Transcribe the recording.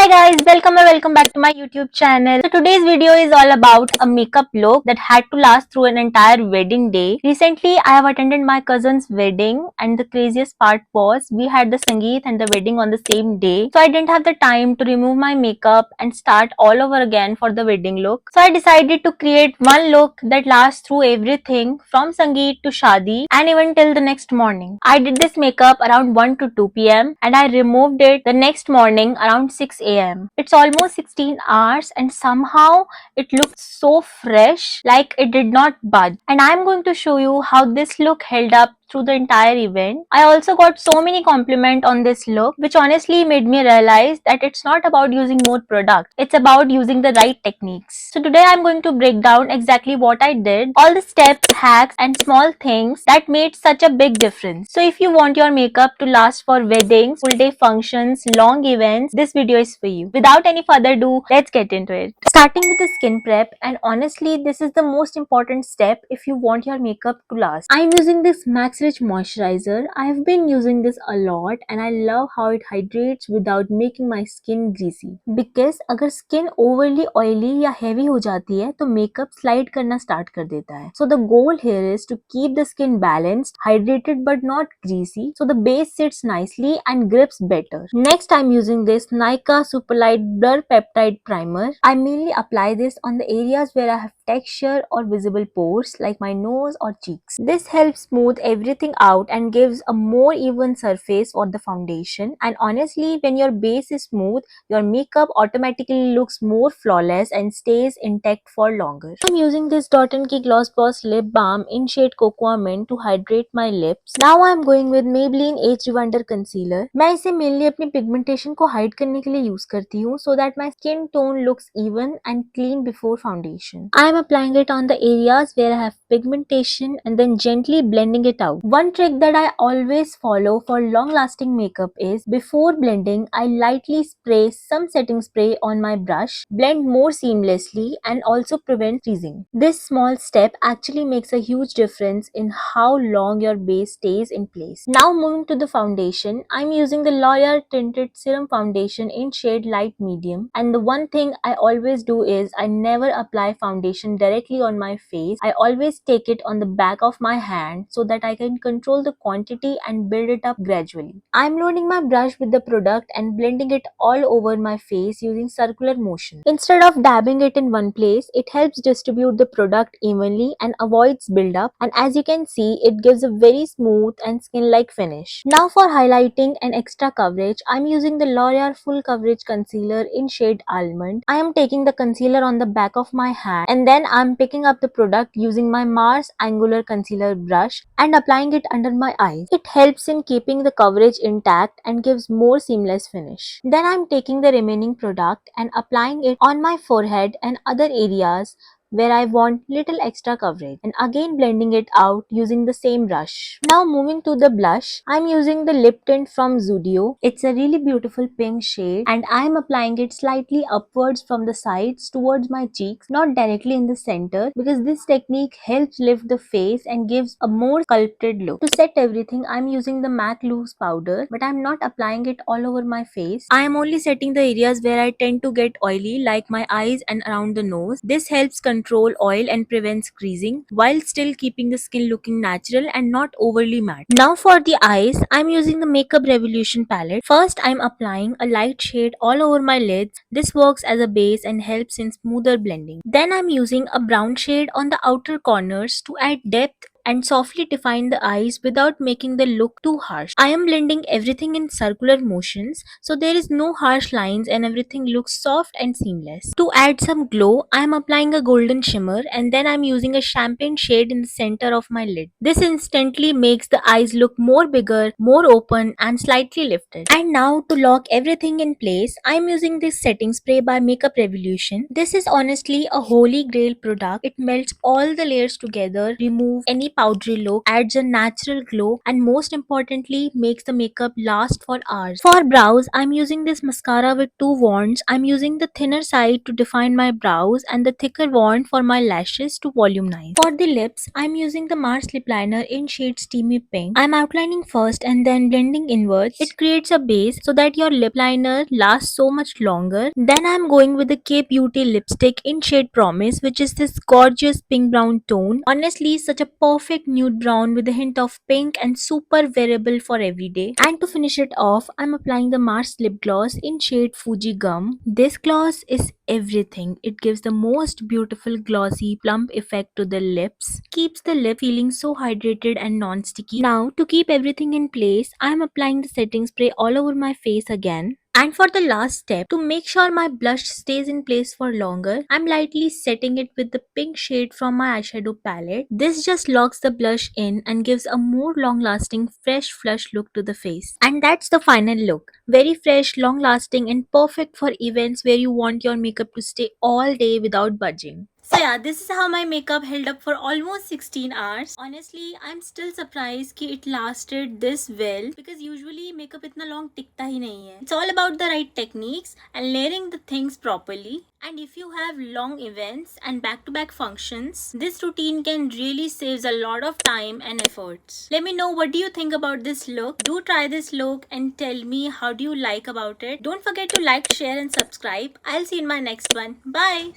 Hi guys, welcome back to my YouTube channel. So today's video is all about a makeup look that had to last through an entire wedding day. Recently, I have attended my cousin's wedding and the craziest part was we had the Sangeet and the wedding on the same day. So I didn't have the time to remove my makeup and start all over again for the wedding look. So I decided to create one look that lasts through everything from Sangeet to Shadi and even till the next morning. I did this makeup around 1 to 2 p.m. and I removed it the next morning around 6 a.m. It's almost 16 hours and somehow it looked so fresh, like it did not budge. And I'm going to show you how this look held up through the entire event. I also got so many compliments on this look, which honestly made me realize that it's not about using more product, it's about using the right techniques. So today I'm going to break down exactly what I did, all the steps, hacks and small things that made such a big difference. So if you want your makeup to last for weddings, full day functions, long events, this video is for you. Without any further ado, let's get into it. Starting with the skin prep, and honestly this is the most important step if you want your makeup to last. I'm using this Max Rich moisturizer. I have been using this a lot and I love how it hydrates without making my skin greasy. Because अगर skin overly oily या heavy हो जाती है तो makeup slide करना start कर देता है. So the goal here is to keep the skin balanced, hydrated but not greasy, so the base sits nicely and grips better. Next I'm using this Nykaa Superlight Blur Peptide Primer. I mainly apply this on the areas where I have texture or visible pores like my nose or cheeks. This helps smooth everything out and gives a more even surface for the foundation, and honestly when your base is smooth, your makeup automatically looks more flawless and stays intact for longer. I'm using this Dot & Key Gloss Boss Lip Balm in shade Cocoa Mint to hydrate my lips. Now I'm going with Maybelline Age Rewinder Concealer. मैं इसे mainly अपनी pigmentation को hide करने के लिए use करती हूँ so that my skin tone looks even and clean before foundation. I'm applying it on the areas where I have pigmentation and then gently blending it out. One trick that I always follow for long lasting makeup is before blending, I lightly spray some setting spray on my brush, blend more seamlessly and also prevent freezing. This small step actually makes a huge difference in how long your base stays in place. Now moving to the foundation, I'm using the L'Oreal Tinted Serum Foundation in shade Light Medium, and the one thing I always do is I never apply foundation directly on my face. I always take it on the back of my hand so that I can control the quantity and build it up gradually. I'm loading my brush with the product and blending it all over my face using circular motion. Instead of dabbing it in one place, it helps distribute the product evenly and avoids buildup, and as you can see, it gives a very smooth and skin-like finish. Now for highlighting and extra coverage, I'm using the L'Oreal Full Coverage Concealer in shade Almond. I am taking the concealer on the back of my hand and then I'm picking up the product using my Mars Angular Concealer brush and applying it under my eyes. It helps in keeping the coverage intact and gives more seamless finish. Then I'm taking the remaining product and applying it on my forehead and other areas where I want little extra coverage, and again blending it out using the same brush. Now moving to the blush, I'm using the lip tint from Zudio. It's a really beautiful pink shade and I'm applying it slightly upwards from the sides towards my cheeks, not directly in the center, because this technique helps lift the face and gives a more sculpted look. To set everything, I'm using the MAC loose powder, but I'm not applying it all over my face. I am only setting the areas where I tend to get oily, like my eyes and around the nose. This helps control oil and prevents creasing while still keeping the skin looking natural and not overly matte. Now for the eyes, I'm using the Makeup Revolution palette. First, I'm applying a light shade all over my lids. This works as a base and helps in smoother blending. Then I'm using a brown shade on the outer corners to add depth and softly define the eyes without making the look too harsh. I am blending everything in circular motions so there is no harsh lines and everything looks soft and seamless. To add some glow, I am applying a golden shimmer and then I am using a champagne shade in the center of my lid. This instantly makes the eyes look more bigger, more open and slightly lifted. And now to lock everything in place, I am using this setting spray by Makeup Revolution. This is honestly a holy grail product. It melts all the layers together, remove any powdery look, adds a natural glow, and most importantly makes the makeup last for hours. For brows, I'm using this mascara with two wands. I'm using the thinner side to define my brows and the thicker wand for my lashes to voluminize. For the lips, I'm using the Mars lip liner in shade Steamy Pink. I'm outlining first and then blending inwards. It creates a base so that your lip liner lasts so much longer. Then I'm going with the K Beauty lipstick in shade Promise, which is this gorgeous pink brown tone. Honestly, such a perfect nude brown with a hint of pink and super wearable for everyday. And to finish it off, I'm applying the Mars lip gloss in shade Fuji Gum. This gloss is everything. It gives the most beautiful glossy plump effect to the lips, keeps the lip feeling so hydrated and non-sticky. Now to keep everything in place, I'm applying the setting spray all over my face again. And for the last step, to make sure my blush stays in place for longer, I'm lightly setting it with the pink shade from my eyeshadow palette. This just locks the blush in and gives a more long lasting fresh flush look to the face. And that's the final look. Very fresh, long lasting and perfect for events where you want your makeup to stay all day without budging. So yeah, this is how my makeup held up for almost 16 hours. Honestly, I'm still surprised कि it lasted this well because usually makeup इतना long टिकता ही नहीं है. It's all about the right techniques and layering the things properly. And if you have long events and back-to-back functions, this routine can really save a lot of time and efforts. Let me know what do you think about this look. Do try this look and tell me how do you like about it. Don't forget to like, share and subscribe. I'll see you in my next one. Bye!